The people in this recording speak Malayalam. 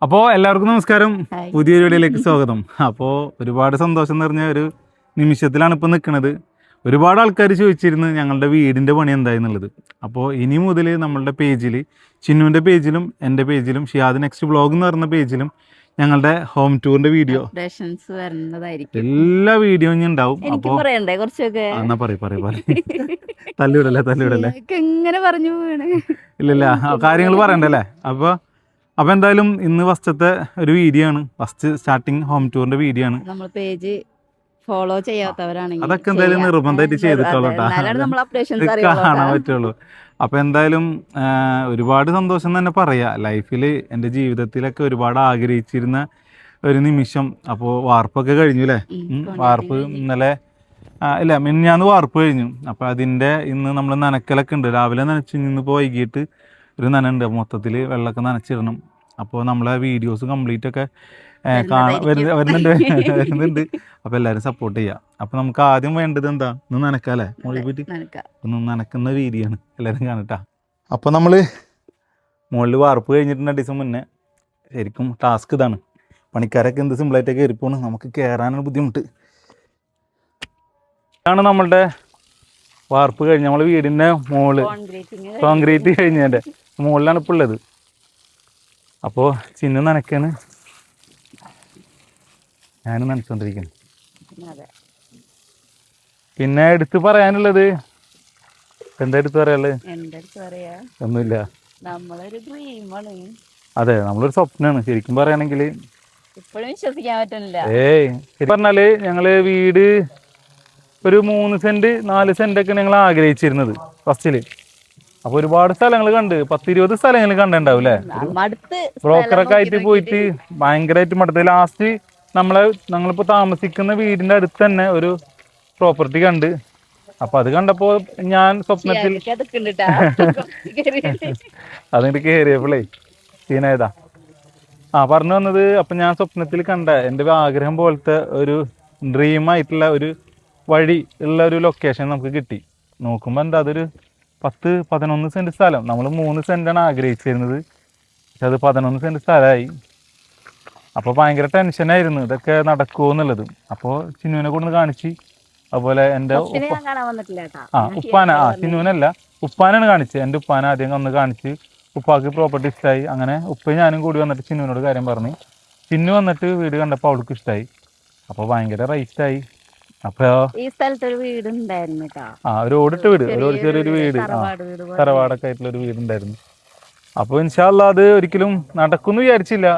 അപ്പോൾ എല്ലാവർക്കും നമസ്കാരം, ഹായ്. പുതിയൊരു വീഡിയോയിലേക്ക് സ്വാഗതം. അപ്പോൾ ഒരുപാട് സന്തോഷം നിറഞ്ഞ ഒരു നിമിഷത്തിലാണ് ഇപ്പോൾ നിൽക്കുന്നത്. ഒരുപാട് ആൾക്കാർ ചോദിച്ചിരുന്നു ഞങ്ങളുടെ വീടിൻ്റെ പണി എന്തായെന്നുള്ളത്. അപ്പോൾ ഇനി മുതൽ നമ്മളുടെ പേജിൽ, ചിന്നുവിൻ്റെ പേജിലും എൻ്റെ പേജിലും ഷിയാദ് നെക്സ്റ്റ് വ്ളോഗ് എന്ന് പറയുന്ന പേജിലും ഞങ്ങളുടെ ഹോം ടൂറിൻ്റെ വീഡിയോ അപ്ഡേഷൻസ് വരുന്നതായിരിക്കും. എല്ലാ വീഡിയോയും ഇനി ഉണ്ടാവും. എനിക്ക് അപ്പോൾ പറയണ്ടേ കുറച്ചൊക്കെ? എന്നാ പറയും തല്ലിവിടല്ലേ എങ്ങനെ പറഞ്ഞു വീണ്? ഇല്ലില്ല, കാര്യങ്ങൾ പറയണ്ടല്ലേ. അപ്പോൾ എന്തായാലും ഇന്ന് ഫസ്റ്റത്തെ ഒരു വീഡിയോ ആണ്, ഫസ്റ്റ് സ്റ്റാർട്ടിങ് ഹോം ടൂറിന്റെ വീഡിയോ ആണ്. നമ്മൾ പേജ് ഫോളോ ചെയ്യാത്തവരാണെങ്കിൽ അതൊക്കെ എന്തായാലും നിർബന്ധമായിട്ട് ചെയ്തിട്ടുള്ളൂ, കാണാൻ പറ്റുള്ളൂ. അപ്പോൾ എന്തായാലും ഒരുപാട് സന്തോഷം തന്നെ പറയാം. ലൈഫിൽ എൻ്റെ ജീവിതത്തിലൊക്കെ ഒരുപാട് ആഗ്രഹിച്ചിരുന്ന ഒരു നിമിഷം. അപ്പോൾ വാർപ്പൊക്കെ കഴിഞ്ഞു അല്ലേ? വാർപ്പ് ഇന്നലെ ഇല്ല മിനിഞ്ഞാന്ന് വാർപ്പ് കഴിഞ്ഞു. അപ്പോൾ അതിൻ്റെ ഇന്ന് നമ്മൾ നനക്കലൊക്കെ ഉണ്ട്. രാവിലെ നനച്ച് ഇന്നിപ്പോൾ വൈകിട്ട് ഒരു നനയുണ്ട്. മൊത്തത്തിൽ വെള്ളമൊക്കെ നനച്ചിടണം. അപ്പോൾ നമ്മളെ വീഡിയോസ് കംപ്ലീറ്റ് ഒക്കെ വരുന്നുണ്ട്. അപ്പോൾ എല്ലാവരും സപ്പോർട്ട് ചെയ്യാം. അപ്പോൾ നമുക്ക് ആദ്യം വേണ്ടത് എന്താ, ഒന്ന് നനക്കാല്ലേ? മുകളിൽ പോയിട്ട് ഒന്ന് നനക്കുന്ന രീതിയാണ്, എല്ലാവരും കാണട്ടാ. അപ്പോൾ നമ്മൾ മുകളിൽ വാർപ്പ് കഴിഞ്ഞിട്ടുണ്ട് 2 ദിവസം മുന്നേ. ശരിക്കും ടാസ്ക് ഇതാണ്. പണിക്കാരൊക്കെ എന്ത് സിമ്പിളായിട്ടൊക്കെ കയറിപ്പോണ്, നമുക്ക് കയറാനാണ് ബുദ്ധിമുട്ട്. ഇതാണ് നമ്മളുടെ വാർപ്പ് കഴിഞ്ഞ് നമ്മൾ വീടിൻ്റെ മുകളിൽ കോൺക്രീറ്റ് കഴിഞ്ഞതിൻ്റെ മുകളിലാണ് ഇപ്പോൾ ഉള്ളത്. അപ്പോൾ ചിന്നു നനക്കാണ്, ഞാനും നനച്ചുകൊണ്ടിരിക്കുന്നു. പിന്നെ എടുത്ത് പറയാനുള്ളത് എന്താ എടുത്ത് പറയാനുള്ളത്? ഒന്നുമില്ല, അതെ നമ്മളൊരു സ്വപ്നമാണ് ശരിക്കും പറയുകയാണെങ്കിൽ. വിശ്വസിക്കാൻ പറ്റുന്നില്ല. ശരി പറഞ്ഞാല് ഞങ്ങള് വീട് ഒരു 3 സെന്റ് 4 സെന്റൊക്കെ ഞങ്ങൾ ആഗ്രഹിച്ചിരുന്നത് ഫസ്റ്റില്. അപ്പൊ ഒരുപാട് സ്ഥലങ്ങൾ കണ്ട്, 10-20 സ്ഥലങ്ങൾ കണ്ടിട്ടുണ്ടാവും അല്ലേ? ബ്രോക്കറൊക്കെ ആയിട്ട് പോയിട്ട് ഭയങ്കരമായിട്ട് മടുത്ത് ലാസ്റ്റ് ഞങ്ങളിപ്പോ താമസിക്കുന്ന വീടിന്റെ അടുത്ത് തന്നെ ഒരു പ്രോപ്പർട്ടി കണ്ട്. അപ്പൊ അത് കണ്ടപ്പോ ഞാൻ സ്വപ്നത്തിൽ അതിന്റെ കയറിയപ്പോളേ സീനായതാ. പറഞ്ഞു വന്നത്, അപ്പൊ ഞാൻ സ്വപ്നത്തിൽ കണ്ട എൻ്റെ ആഗ്രഹം പോലത്തെ ഒരു ഡ്രീം ആയിട്ടുള്ള ഒരു വഴി ഉള്ള ഒരു ലൊക്കേഷൻ നമുക്ക് കിട്ടി. നോക്കുമ്പോൾ എന്താ, അതൊരു 10-11 സെന്റ് സ്ഥലം. നമ്മൾ 3 സെന്റാണ് ആഗ്രഹിച്ചിരുന്നത്, പക്ഷെ അത് 11 സെന്റ് സ്ഥലമായി. അപ്പോൾ ഭയങ്കര ടെൻഷനായിരുന്നു ഇതൊക്കെ നടക്കുമോ എന്നുള്ളത്. അപ്പോൾ ചിന്നുവിനെ കൊണ്ട് കാണിച്ച്, അതുപോലെ എൻ്റെ ചിന്നുവിനല്ല ഉപ്പാനാണ് കാണിച്ചത്. എൻ്റെ ഉപ്പാനെ ആദ്യം ഒന്ന് കാണിച്ച്, ഉപ്പാക്ക് പ്രോപ്പർട്ടി ഇഷ്ടമായി. അങ്ങനെ ഉപ്പയും ഞാനും കൂടി വന്നിട്ട് ചിന്നുവിനോട് കാര്യം പറഞ്ഞു. ചിന്നു വന്നിട്ട് വീട് കണ്ടപ്പോൾ അവൾക്ക് ഇഷ്ടമായി. അപ്പോൾ ഭയങ്കര റേറ്റായി. അപ്പൊ ഈ സ്ഥലത്ത് ഒരു വീട് ഉണ്ടായിരുന്നു, ഒരു ഓടിട്ട വീട്, ഒരു ചെറിയൊരു വീട്, തറവാടൊക്കെ ആയിട്ടുള്ള ഒരു വീടുണ്ടായിരുന്നു. അപ്പോൾ ഇൻഷാ അല്ലാഹ് അത് ഒരിക്കലും നടക്കുമെന്ന് വിചാരിച്ചില്ല.